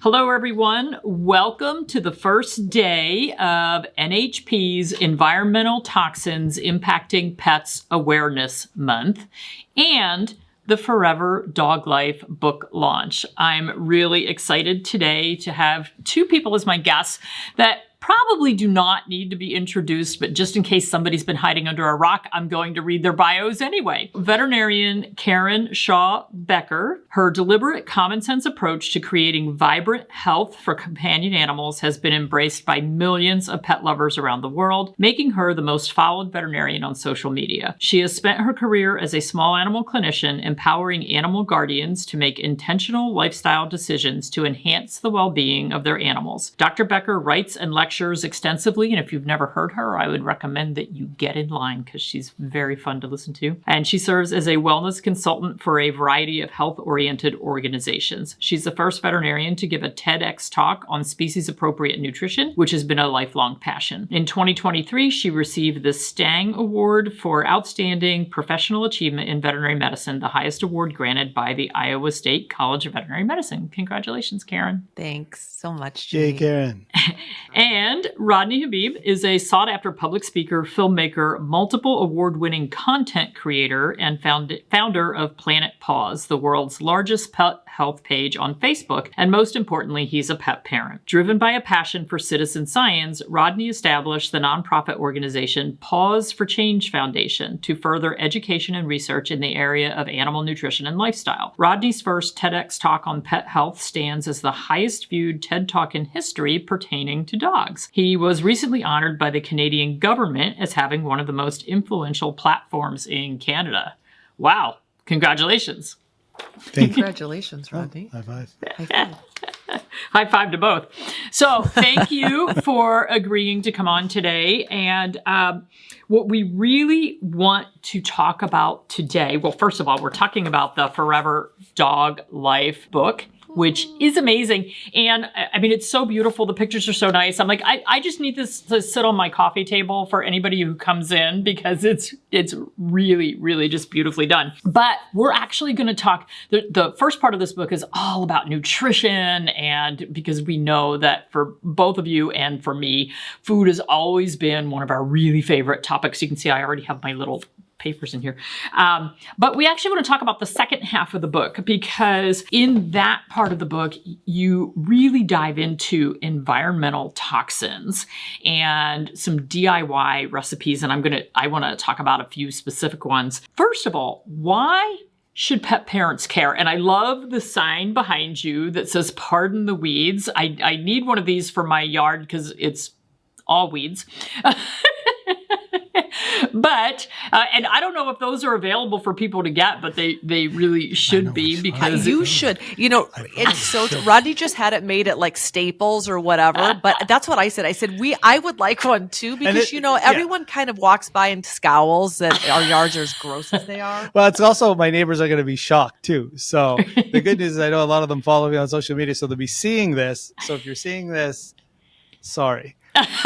Hello, everyone. Welcome to the first day of NHP's Environmental Toxins Impacting Pets Awareness Month and the Forever Dog Life book launch. I'm really excited today to have two people as my guests that probably do not need to be introduced, but just in case somebody's been hiding under a rock, I'm going to read their bios anyway. Veterinarian Karen Shaw Becker, her deliberate common sense approach to creating vibrant health for companion animals has been embraced by millions of pet lovers around the world, making her the most followed veterinarian on social media. She has spent her career as a small animal clinician, empowering animal guardians to make intentional lifestyle decisions to enhance the well-being of their animals. Dr. Becker writes and lectures extensively, and if you've never heard her, I would recommend that you get in line because she's very fun to listen to. And she serves as a wellness consultant for a variety of health-oriented organizations. She's the first veterinarian to give a TEDx talk on species-appropriate nutrition, which has been a lifelong passion. In 2023, she received the Stang Award for Outstanding Professional Achievement in Veterinary Medicine, the highest award granted by the Iowa State College of Veterinary Medicine. Congratulations, Karen. Thanks so much, Judy. Yay, Karen. And Rodney Habib is a sought-after public speaker, filmmaker, multiple award-winning content creator, and founder of Planet Paws, the world's largest pet health page on Facebook. And most importantly, he's a pet parent. Driven by a passion for citizen science, Rodney established the nonprofit organization Paws for Change Foundation to further education and research in the area of animal nutrition and lifestyle. Rodney's first TEDx talk on pet health stands as the highest viewed TED Talk in history pertaining to dogs. He was recently honored by the Canadian government as having one of the most influential platforms in Canada. Wow. Congratulations. Congratulations, Rodney. High five. High five. High five to both. So thank you for agreeing to come on today. And what we really want to talk about today, well, first of all, we're talking about the Forever Dog Life book, which is amazing. And I mean, it's so beautiful. The pictures are so nice. I'm like, I just need this to sit on my coffee table for anybody who comes in because it's really, really just beautifully done. But we're actually going to talk, the first part of this book is all about nutrition. And because we know that for both of you and for me, food has always been one of our really favorite topics. You can see I already have my little papers in here. But we actually want to talk about the second half of the book because in that part of the book, you really dive into environmental toxins and some DIY recipes. And I want to talk about a few specific ones. First of all, why should pet parents care? And I love the sign behind you that says, "Pardon the weeds." I need one of these for my yard because it's all weeds. But, and I don't know if those are available for people to get, but they really should be because you should. You know, it's so, Rodney just had it made at like Staples or whatever, but that's what I said. I said, I would like one too because, everyone kind of walks by and scowls that our yards are as gross as they are. Well, it's also my neighbors are going to be shocked too. So the good news is I know a lot of them follow me on social media, so they'll be seeing this. So if you're seeing this, sorry.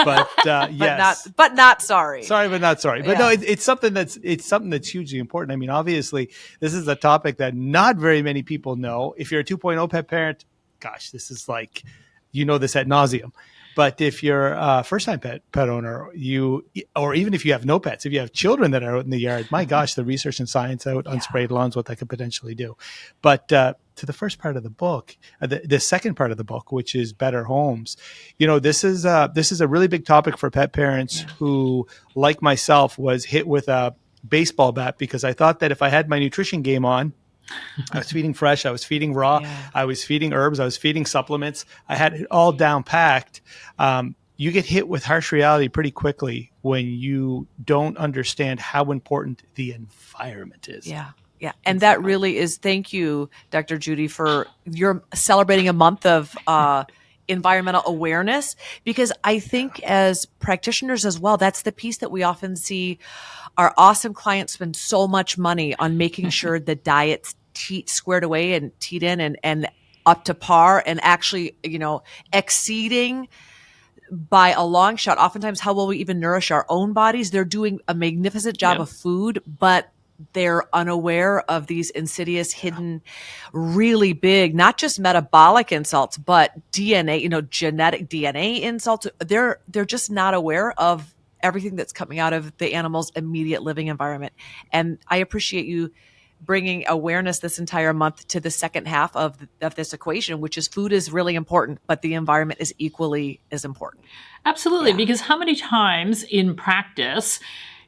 But yes, but not sorry. Sorry, but not sorry. But yeah. no, it's something that's hugely important. I mean, obviously, this is a topic that not very many people know. If you're a 2.0 pet parent, gosh, this is like, this ad nauseum. But if you're a first-time pet owner, or even if you have no pets, if you have children that are out in the yard, my gosh, the research and science out on sprayed lawns, what that could potentially do. But to the first part of the book, the second part of the book, which is better homes, this is a really big topic for pet parents who, like myself, was hit with a baseball bat because I thought that if I had my nutrition game on, I was feeding fresh, I was feeding raw, I was feeding herbs, I was feeding supplements. I had it all down packed. You get hit with harsh reality pretty quickly when you don't understand how important the environment is. Yeah. Yeah. And that really is, thank you, Dr. Judy, for you're celebrating a month of environmental awareness, because I think as practitioners as well, that's the piece that we often see our awesome clients spend so much money on making sure the diet's squared away and teed in and up to par and actually, exceeding by a long shot. Oftentimes, how will we even nourish our own bodies? They're doing a magnificent job of food, but they're unaware of these insidious, hidden, really big, not just metabolic insults, but DNA, genetic DNA insults. They're just not aware of everything that's coming out of the animal's immediate living environment. And I appreciate you bringing awareness this entire month to the second half of this equation, which is food is really important, but the environment is equally as important. Absolutely, because how many times in practice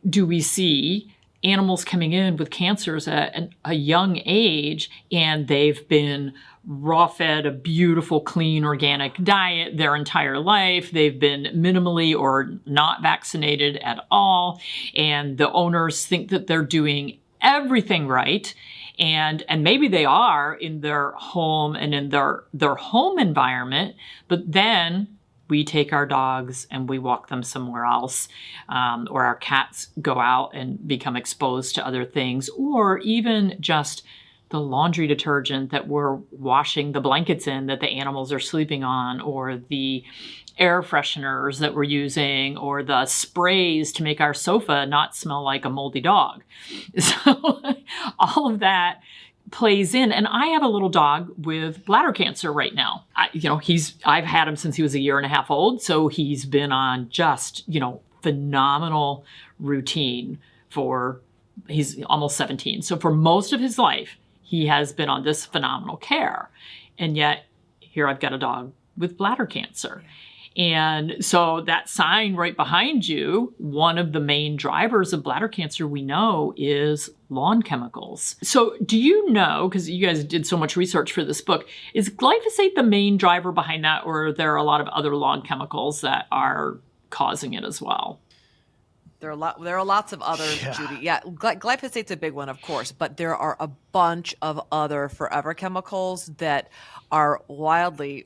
do we see animals coming in with cancers at a young age, and they've been raw-fed a beautiful, clean, organic diet their entire life. They've been minimally or not vaccinated at all, and the owners think that they're doing everything right. And maybe they are in their home and in their home environment, but then we take our dogs and we walk them somewhere else, or our cats go out and become exposed to other things, or even just the laundry detergent that we're washing the blankets in that the animals are sleeping on, or the air fresheners that we're using, or the sprays to make our sofa not smell like a moldy dog. So all of that plays in. And I have a little dog with bladder cancer right now. I've had him since he was 1.5 years old. So he's been on just, phenomenal routine he's almost 17. So for most of his life, he has been on this phenomenal care. And yet here I've got a dog with bladder cancer. And so that sign right behind you, one of the main drivers of bladder cancer we know is lawn chemicals. So do you know, because you guys did so much research for this book, is glyphosate the main driver behind that, or are there a lot of other lawn chemicals that are causing it as well? There are lots of others, Judy. Yeah, glyphosate's a big one, of course, but there are a bunch of other forever chemicals that are wildly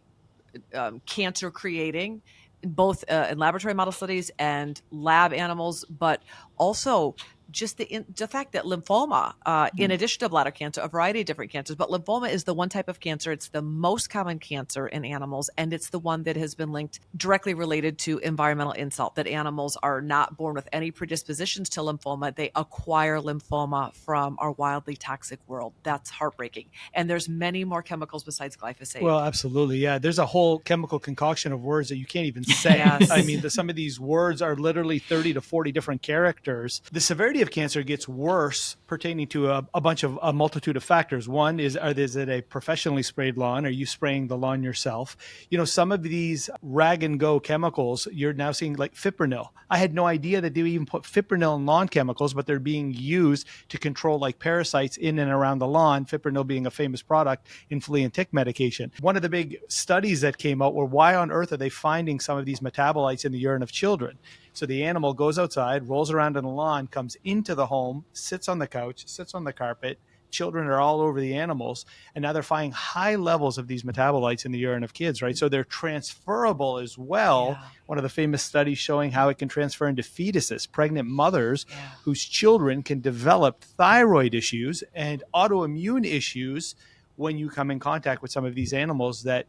cancer creating, both in laboratory model studies and lab animals, but also just the fact that lymphoma, in addition to bladder cancer, a variety of different cancers, but lymphoma is the one type of cancer. It's the most common cancer in animals, and it's the one that has been linked directly related to environmental insult, that animals are not born with any predispositions to lymphoma. They acquire lymphoma from our wildly toxic world. That's heartbreaking. And there's many more chemicals besides glyphosate. Well, absolutely. Yeah. There's a whole chemical concoction of words that you can't even say. Yes. I mean, some of these words are literally 30 to 40 different characters. The severity of cancer gets worse pertaining to a multitude of factors. One is it a professionally sprayed lawn? Are you spraying the lawn yourself? Some of these rag and go chemicals, you're now seeing like fipronil. I had no idea that they even put fipronil in lawn chemicals, but they're being used to control like parasites in and around the lawn, fipronil being a famous product in flea and tick medication. One of the big studies that came out were, why on earth are they finding some of these metabolites in the urine of children? So the animal goes outside, rolls around in the lawn, comes into the home, sits on the couch, sits on the carpet. Children are all over the animals. And now they're finding high levels of these metabolites in the urine of kids, right? So they're transferable as well. Yeah. One of the famous studies showing how it can transfer into fetuses, pregnant mothers whose children can develop thyroid issues and autoimmune issues when you come in contact with some of these animals that,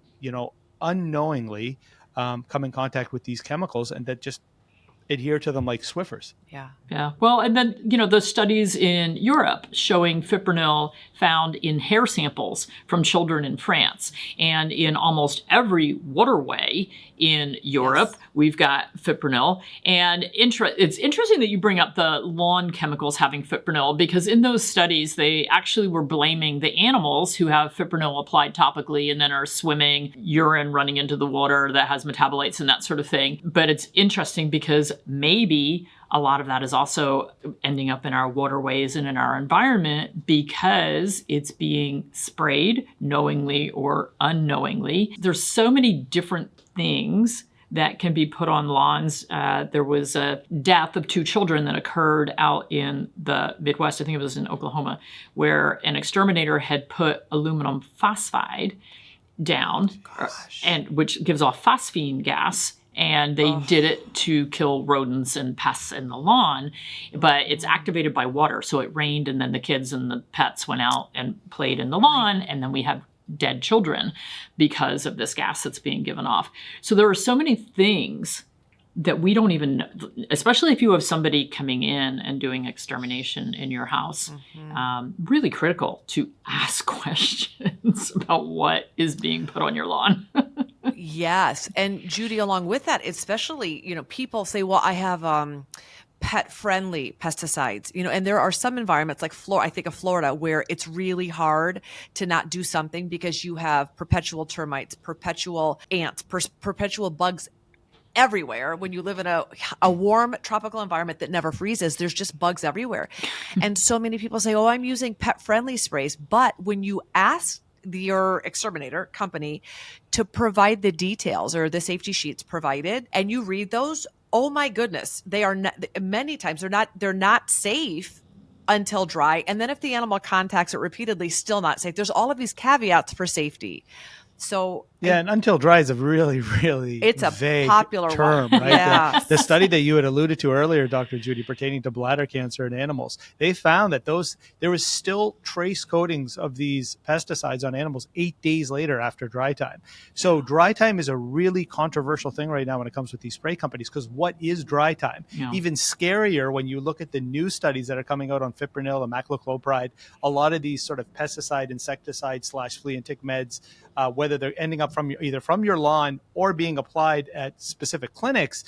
unknowingly come in contact with these chemicals and that just adhere to them like Swiffers. Yeah. Well, and then, the studies in Europe showing fipronil found in hair samples from children in France. And in almost every waterway in Europe, we've got fipronil. And it's interesting that you bring up the lawn chemicals having fipronil, because in those studies, they actually were blaming the animals who have fipronil applied topically and then are swimming, urine running into the water that has metabolites and that sort of thing. But it's interesting because maybe a lot of that is also ending up in our waterways and in our environment because it's being sprayed knowingly or unknowingly. There's so many different things that can be put on lawns. There was a death of 2 children that occurred out in the Midwest, I think it was in Oklahoma, where an exterminator had put aluminum phosphide down, and which gives off phosphine gas. And they did it to kill rodents and pests in the lawn, but it's activated by water. So it rained, and then the kids and the pets went out and played in the lawn, and then we have dead children because of this gas that's being given off. So there are so many things that we don't even know, especially if you have somebody coming in and doing extermination in your house. Really critical to ask questions about what is being put on your lawn. Yes. And Judy, along with that, especially, people say, well, I have pet friendly pesticides, and there are some environments like I think of Florida, where it's really hard to not do something because you have perpetual termites, perpetual ants, perpetual bugs everywhere. When you live in a warm tropical environment that never freezes, there's just bugs everywhere. And so many people say, oh, I'm using pet friendly sprays. But when you ask your exterminator company to provide the details or the safety sheets provided, and you read those, oh my goodness, they are not, many times they're not safe until dry. And then if the animal contacts it repeatedly, still not safe. There's all of these caveats for safety. So and until dry is a really, really it's a vague popular term, one. right? Yeah. The study that you had alluded to earlier, Dr. Judy, pertaining to bladder cancer in animals, they found that there was still trace coatings of these pesticides on animals 8 days later after dry time. So dry time is a really controversial thing right now when it comes with these spray companies, because what is dry time? Yeah. Even scarier when you look at the new studies that are coming out on fipronil and imidacloprid, a lot of these sort of pesticide, insecticide / flea and tick meds, whether they're ending up either from your lawn or being applied at specific clinics,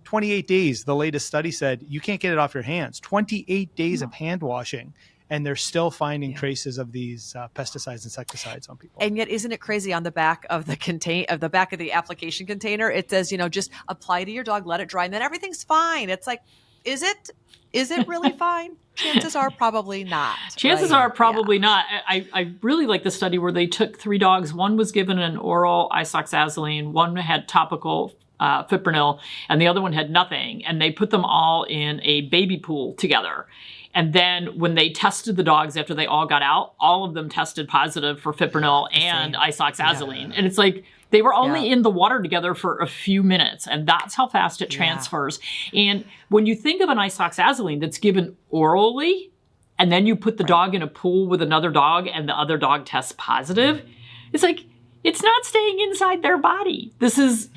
28 days, the latest study said, you can't get it off your hands. 28 days of hand washing, and they're still finding traces of these pesticides, insecticides on people. And yet, isn't it crazy? On the back of the back of the application container, it says, just apply to your dog, let it dry, and then everything's fine. It's like, is it really fine? Chances are probably not. Chances are probably not. I really like the study where they took 3 dogs. One was given an oral isoxazoline, one had topical fipronil, and the other one had nothing. And they put them all in a baby pool together. And then when they tested the dogs after they all got out, all of them tested positive for fipronil and isoxazoline. And it's like, they were only in the water together for a few minutes, and that's how fast it transfers. And when you think of an isoxazoline that's given orally, and then you put the dog in a pool with another dog and the other dog tests positive, it's like, it's not staying inside their body. This is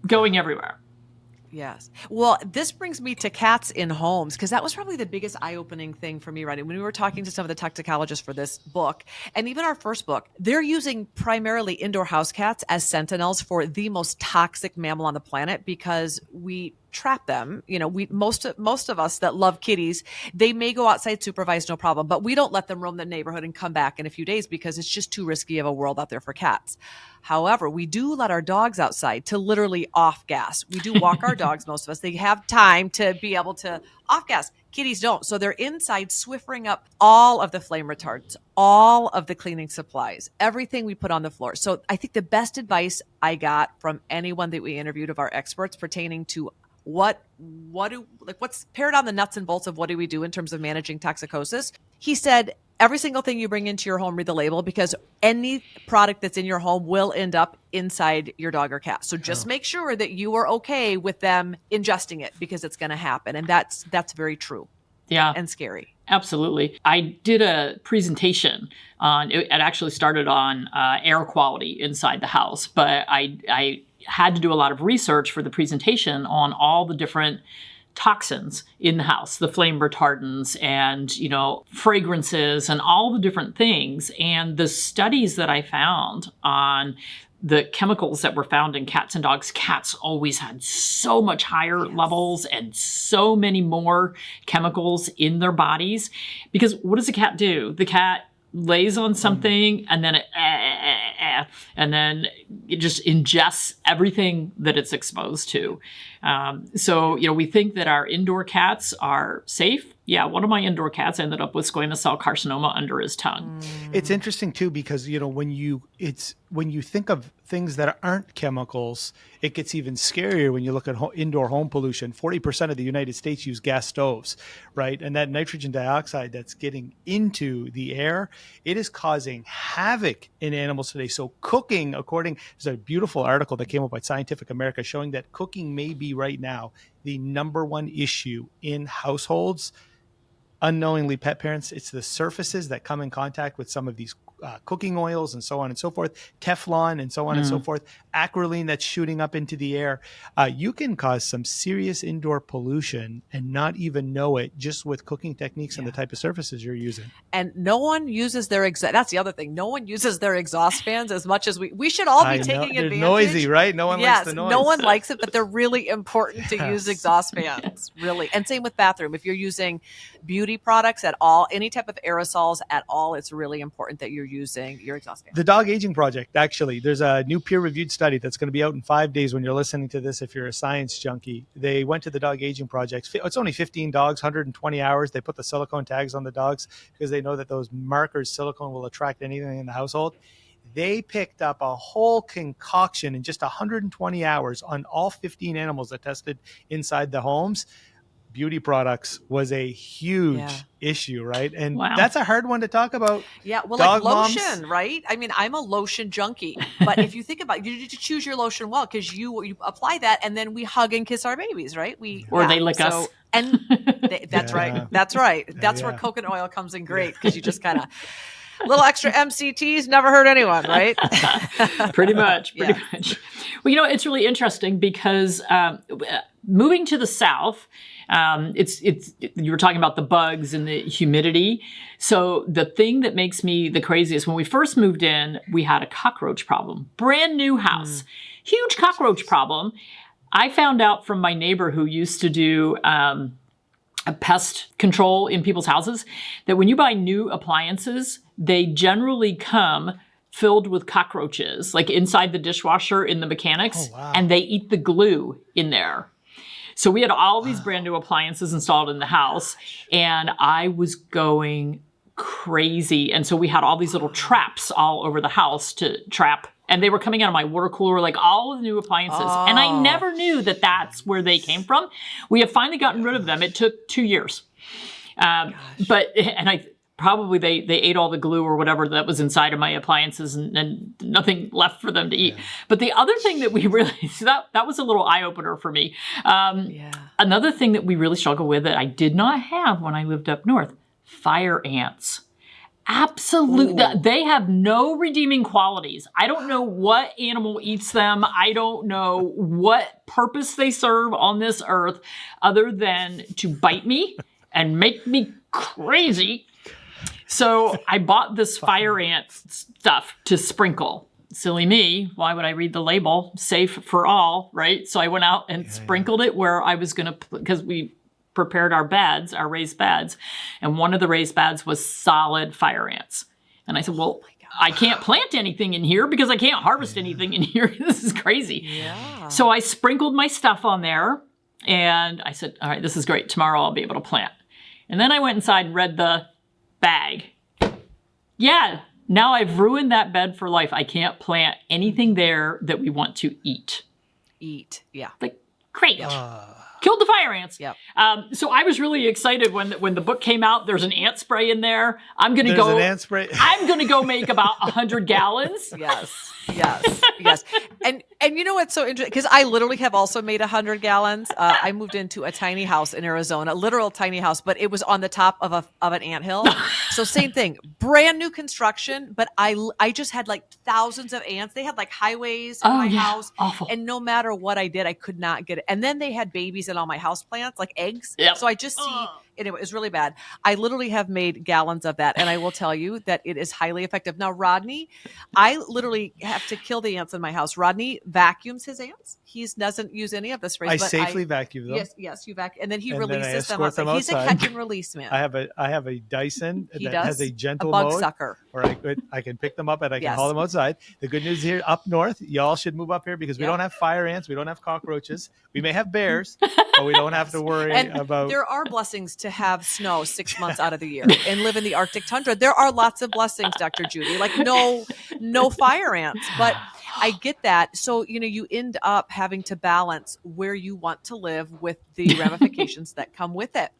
going everywhere. Yes. Well, this brings me to cats in homes, because that was probably the biggest eye-opening thing for me, Rodney. When we were talking to some of the toxicologists for this book, and even our first book, they're using primarily indoor house cats as sentinels for the most toxic mammal on the planet, because we trap them. Most of us that love kitties, they may go outside supervised, no problem, but we don't let them roam the neighborhood and come back in a few days because it's just too risky of a world out there for cats. However, we do let our dogs outside to literally off gas. We do walk our dogs, most of us. They have time to be able to off gas. Kitties don't. So they're inside swiffering up all of the flame retardants, all of the cleaning supplies, everything we put on the floor. So I think the best advice I got from anyone that we interviewed of our experts pertaining to what's pared down the nuts and bolts of what do we do in terms of managing toxicosis. He said, every single thing you bring into your home, read the label, because any product that's in your home will end up inside your dog or cat. So just make sure that you are okay with them ingesting it, because it's going to happen. And that's very true. Yeah. And scary. Absolutely. I did a presentation on, it actually started on air quality inside the house, but I had to do a lot of research for the presentation on all the different toxins in the house, the flame retardants and, fragrances and all the different things. And the studies that I found on the chemicals that were found in cats and dogs, cats always had so much higher levels and so many more chemicals in their bodies. Because what does a cat do? The cat lays on something and then and then it just ingests everything that it's exposed to. So we think that our indoor cats are safe. Yeah, one of my indoor cats ended up with squamous cell carcinoma under his tongue. It's interesting too, because when you think of things that aren't chemicals, it gets even scarier when you look at indoor home pollution. 40% of the United States use gas stoves, right? And that nitrogen dioxide that's getting into the air, it is causing havoc in animals today. So cooking, there's a beautiful article that came up by Scientific America showing that cooking may be right now the number one issue in households. Unknowingly, pet parents, it's the surfaces that come in contact with some of these cooking oils and so on and so forth, Teflon and so on and so forth, acrolein that's shooting up into the air. You can cause some serious indoor pollution and not even know it just with cooking techniques and the type of surfaces you're using. And no one uses their that's the other thing. No one uses their exhaust fans as much as we should all be taking advantage. They're noisy, right? No one likes the noise. No one likes it, but they're really important to use exhaust fans, really. And same with bathroom. If you're using beauty products at all, any type of aerosols at all, it's really important that you're using your exhaust fan. The Dog Aging Project, actually, there's a new peer-reviewed study that's going to be out in 5 days when you're listening to this if you're a science junkie. They went to the Dog Aging Project. It's only 15 dogs, 120 hours. They put the silicone tags on the dogs because they know that those markers, silicone, will attract anything in the household. They picked up a whole concoction in just 120 hours on all 15 animals that tested inside the homes. Beauty products was a huge issue, right? And that's a hard one to talk about. Yeah, well, Dog like lotion, moms. right? I mean, I'm a lotion junkie, but if you think about it, you need to choose your lotion well because you apply that and then we hug and kiss our babies, right? Or they lick us. And that's right. That's right. That's where coconut oil comes in great because you just kind of little extra MCTs never hurt anyone, right? Pretty much. Well, it's really interesting because moving to the South, you were talking about the bugs and the humidity. So the thing that makes me the craziest, when we first moved in, we had a cockroach problem. Brand new house, huge cockroach problem. I found out from my neighbor who used to do a pest control in people's houses that when you buy new appliances, they generally come filled with cockroaches, like inside the dishwasher in the mechanics, and they eat the glue in there. So we had all these brand new appliances installed in the house, and I was going crazy. And so we had all these little traps all over the house to trap, and they were coming out of my water cooler, like all of the new appliances. And I never knew that that's where they came from. We have finally gotten rid of them. It took 2 years. Probably they ate all the glue or whatever that was inside of my appliances and nothing left for them to eat. Yeah. But the other thing that we really, so that was a little eye-opener for me. Another thing that we really struggle with that I did not have when I lived up north, fire ants. Absolutely. They have no redeeming qualities. I don't know what animal eats them. I don't know what purpose they serve on this earth other than to bite me and make me crazy. So I bought this fire ant stuff to sprinkle. Silly me. Why would I read the label? Safe for all, right? So I went out and sprinkled it where I was going to, because we prepared our beds, our raised beds, and one of the raised beds was solid fire ants. And I said, well, I can't plant anything in here because I can't harvest anything in here. This is crazy. Yeah. So I sprinkled my stuff on there and I said, all right, this is great. Tomorrow I'll be able to plant. And then I went inside and read the bag. Yeah, now I've ruined that bed for life. I can't plant anything there that we want to eat. Like, great. Killed the fire ants. Yep. So I was really excited when the book came out. There's an ant spray in there. I'm going to go make about 100 gallons. Yes. And you know what's so interesting? Because I literally have also made 100 gallons. I moved into a tiny house in Arizona, a literal tiny house, but it was on the top of an anthill. So same thing, brand new construction, but I just had like thousands of ants. They had like highways in my house. Awful. And no matter what I did, I could not get it. And then they had babies in all my house plants, like eggs. Yep. So I just see, anyway, it was really bad. I literally have made gallons of that. And I will tell you that it is highly effective. Now, Rodney, I literally have to kill the ants in my house. Rodney vacuums his ants. He doesn't use any of the sprays. I safely vacuum them. Yes, you vacuum. And then he and releases then them outside. He's a catch and release man. I have a Dyson that has a gentle bug mode sucker. where I can pick them up and I can haul them outside. The good news here up north, y'all should move up here because we don't have fire ants. We don't have cockroaches. We may have bears, but we don't have to worry about. There are blessings to have snow 6 months out of the year and live in the Arctic tundra. There are lots of blessings, Dr. Judy, like no fire ants, but I get that. So, you end up having to balance where you want to live with the ramifications that come with it.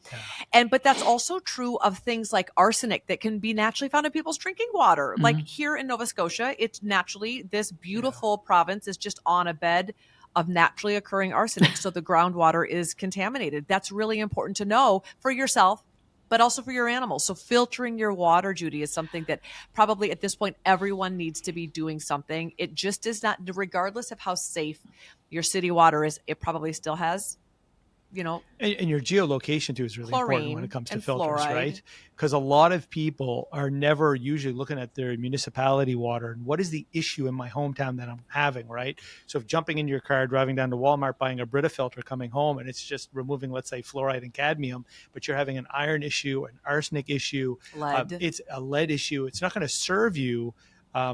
But that's also true of things like arsenic that can be naturally found in people's drinking water. Like here in Nova Scotia, it's naturally, this beautiful province is just on a bed of naturally occurring arsenic. So the groundwater is contaminated. That's really important to know for yourself, but also for your animals. So filtering your water, Judy, is something that probably at this point, everyone needs to be doing something. It just is not, regardless of how safe your city water is, it probably still has, And your geolocation too is really important when it comes to filters, fluoride. right? Because a lot of people are never usually looking at their municipality water and what is the issue in my hometown that I'm having, right? So if jumping into your car, driving down to Walmart, buying a Brita filter, coming home, and it's just removing, let's say, fluoride and cadmium, but you're having an iron issue, an arsenic issue, Lead. it's a lead issue. It's not going to serve you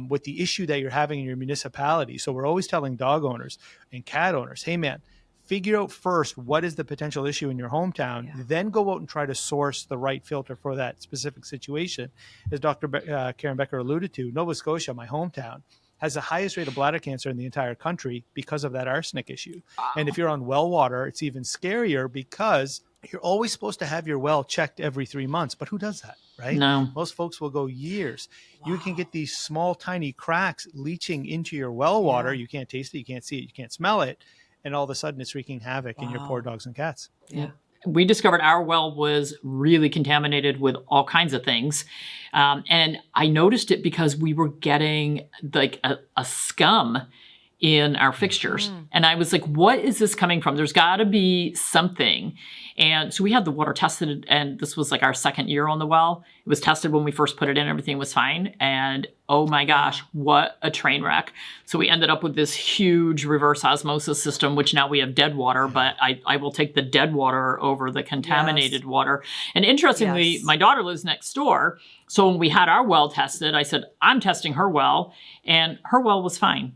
with the issue that you're having in your municipality. So we're always telling dog owners and cat owners, hey man, figure out first what is the potential issue in your hometown, then go out and try to source the right filter for that specific situation. As Dr. Karen Becker alluded to, Nova Scotia, my hometown, has the highest rate of bladder cancer in the entire country because of that arsenic issue. Wow. And if you're on well water, it's even scarier because you're always supposed to have your well checked every 3 months. But who does that, right? No. Most folks will go years. Wow. You can get these small, tiny cracks leaching into your well water. You can't taste it, you can't see it, you can't smell it. And all of a sudden it's wreaking havoc in your poor dogs and cats. Yeah. We discovered our well was really contaminated with all kinds of things. And I noticed it because we were getting like a scum in our fixtures. And I was like, what is this coming from? There's got to be something. And so we had the water tested, and this was like our second year on the well. It was tested when we first put it in, everything was fine. And oh my gosh, what a train wreck. So we ended up with this huge reverse osmosis system, which now we have dead water, but I will take the dead water over the contaminated water. And interestingly, my daughter lives next door. So when we had our well tested, I said, I'm testing her well, and her well was fine.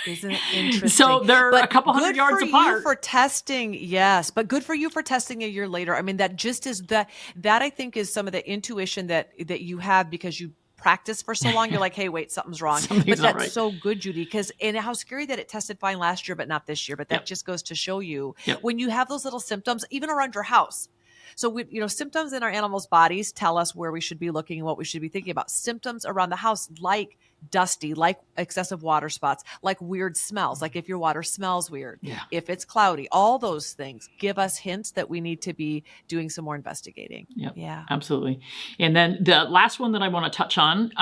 Isn't it interesting? So they're a couple hundred yards apart. Good for you for testing, yes, but good for you for testing a year later. I mean, that just is that I think is some of the intuition that you have because you practice for so long. You're like, hey, wait, something's wrong. But that's so good, Judy, because and how scary that it tested fine last year, but not this year. But that just goes to show you when you have those little symptoms, even around your house. So we, symptoms in our animals' bodies tell us where we should be looking and what we should be thinking about. Symptoms around the house, like dusty, like excessive water spots, like weird smells, like if your water smells weird, if it's cloudy, all those things give us hints that we need to be doing some more investigating. Yeah, absolutely. And then the last one that I want to touch on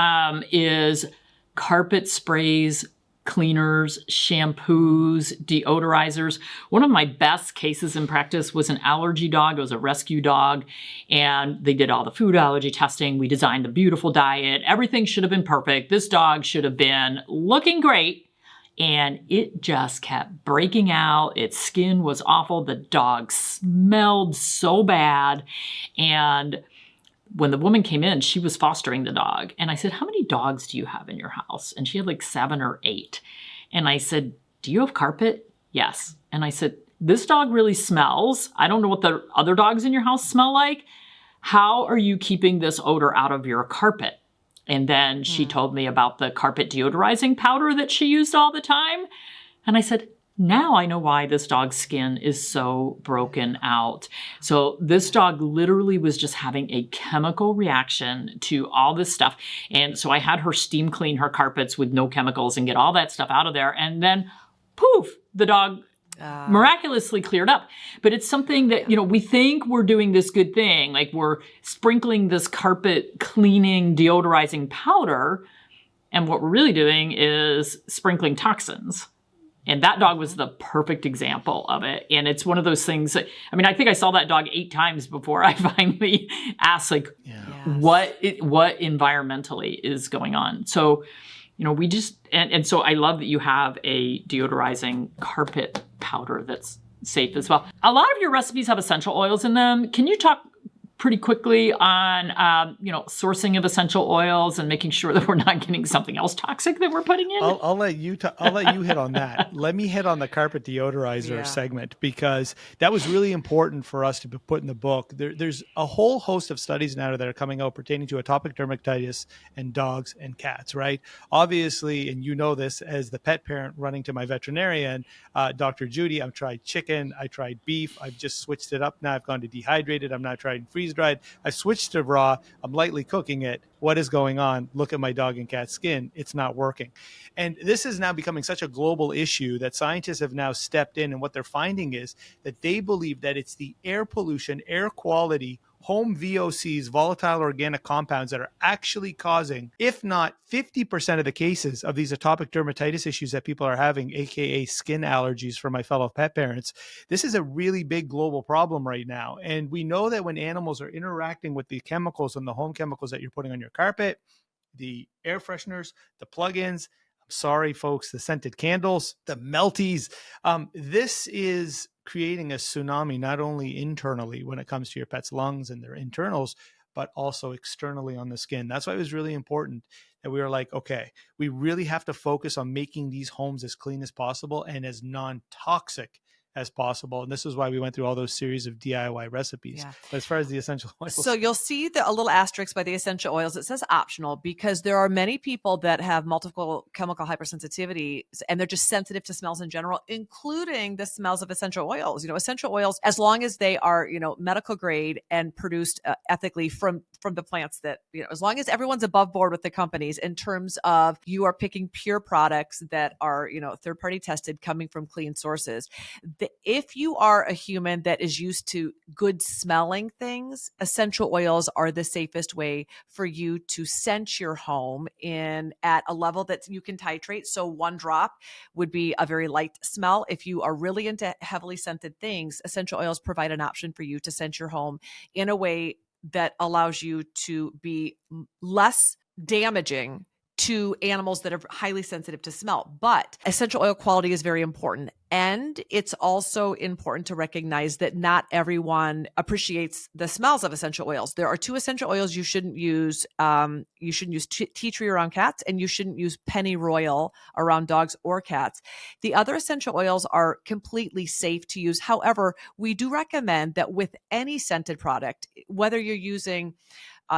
is carpet sprays, cleaners, shampoos, deodorizers. One of my best cases in practice was an allergy dog. It was a rescue dog, and they did all the food allergy testing. We designed the beautiful diet. Everything should have been perfect. This dog should have been looking great, and it just kept breaking out. Its skin was awful. The dog smelled so bad, and when the woman came in, she was fostering the dog. And I said, how many dogs do you have in your house? And she had like 7 or 8. And I said, do you have carpet? Yes. And I said, this dog really smells. I don't know what the other dogs in your house smell like. How are you keeping this odor out of your carpet? And then she told me about the carpet deodorizing powder that she used all the time. And I said, now I know why this dog's skin is so broken out. So this dog literally was just having a chemical reaction to all this stuff. And so I had her steam clean her carpets with no chemicals and get all that stuff out of there. And then poof, the dog miraculously cleared up. But it's something that, we think we're doing this good thing. Like we're sprinkling this carpet cleaning, deodorizing powder. And what we're really doing is sprinkling toxins. And that dog was the perfect example of it. And it's one of those things that, I think I saw that dog 8 times before I finally asked, what environmentally is going on? So, we just, and so I love that you have a deodorizing carpet powder that's safe as well. A lot of your recipes have essential oils in them. Can you talk pretty quickly on, sourcing of essential oils and making sure that we're not getting something else toxic that we're putting in? I'll let you hit on that. Let me hit on the carpet deodorizer segment, because that was really important for us to put in the book. There's a whole host of studies now that are coming out pertaining to atopic dermatitis in dogs and cats, right? Obviously, and you know this as the pet parent running to my veterinarian, Dr. Judy, I've tried chicken, I tried beef, I've just switched it up now. I've gone to dehydrated, I'm now trying freeze-dried. I've switched to raw, I'm lightly cooking it. What is going on? Look at my dog and cat skin. It's not working. And this is now becoming such a global issue that scientists have now stepped in. And what they're finding is that they believe that it's the air pollution, air quality home VOCs, volatile organic compounds, that are actually causing, if not 50% of the cases of these atopic dermatitis issues that people are having, aka skin allergies, for my fellow pet parents. This is a really big global problem right now. And we know that when animals are interacting with the chemicals and the home chemicals that you're putting on your carpet, the air fresheners, the plugins, sorry, folks, the scented candles, the melties. This is creating a tsunami, not only internally when it comes to your pet's lungs and their internals, but also externally on the skin. That's why it was really important that we were like, okay, we really have to focus on making these homes as clean as possible and as non-toxic as possible. And this is why we went through all those series of DIY recipes. Yeah. But as far as the essential oils. So you'll see a little asterisk by the essential oils. It says optional because there are many people that have multiple chemical hypersensitivity and they're just sensitive to smells in general, including the smells of essential oils. Essential oils, as long as they are, medical grade and produced ethically from the plants that, as long as everyone's above board with the companies in terms of you are picking pure products that are, third-party tested coming from clean sources. If you are a human that is used to good smelling things, essential oils are the safest way for you to scent your home at a level that you can titrate. So 1 drop would be a very light smell. If you are really into heavily scented things, essential oils provide an option for you to scent your home in a way that allows you to be less damaging to animals that are highly sensitive to smell. But essential oil quality is very important. And it's also important to recognize that not everyone appreciates the smells of essential oils. There are 2 essential oils you shouldn't use. You shouldn't use tea tree around cats, and you shouldn't use pennyroyal around dogs or cats. The other essential oils are completely safe to use. However, we do recommend that with any scented product, whether you're using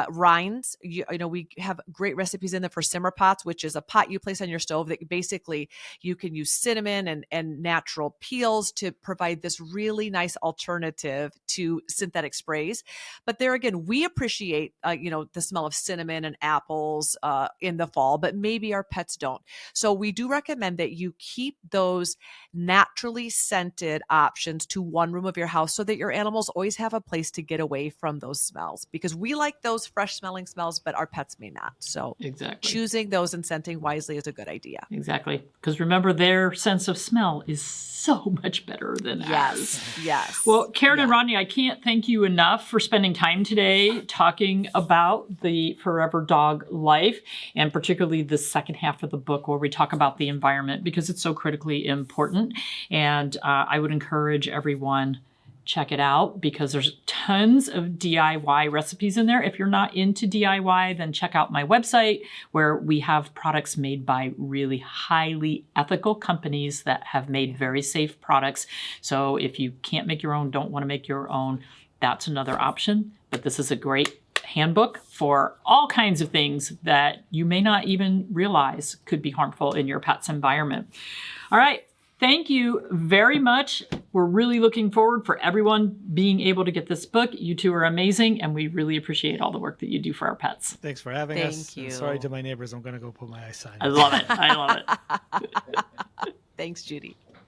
rinds, we have great recipes in there for simmer pots, which is a pot you place on your stove that basically you can use cinnamon and natural peels to provide this really nice alternative to synthetic sprays. But there again, we appreciate, the smell of cinnamon and apples in the fall, but maybe our pets don't. So we do recommend that you keep those naturally scented options to one room of your house so that your animals always have a place to get away from those smells, because we like those fresh smelling smells, but our pets may not. So Exactly. choosing those and scenting wisely is a good idea. Exactly. Because remember, their sense of smell is so much better than ours. Yes. Well, Karen and Rodney, I can't thank you enough for spending time today talking about the Forever Dog life, and particularly the second half of the book where we talk about the environment, because it's so critically important. And I would encourage everyone, check it out, because there's tons of DIY recipes in there. If you're not into DIY, then check out my website where we have products made by really highly ethical companies that have made very safe products. So if you can't make your own, don't want to make your own, that's another option. But this is a great handbook for all kinds of things that you may not even realize could be harmful in your pet's environment. All right. Thank you very much. We're really looking forward for everyone being able to get this book. You two are amazing, and we really appreciate all the work that you do for our pets. Thanks for having us. Thank you. And sorry to my neighbors. I'm going to go put my ice on. I love it. I love it. Thanks, Judy.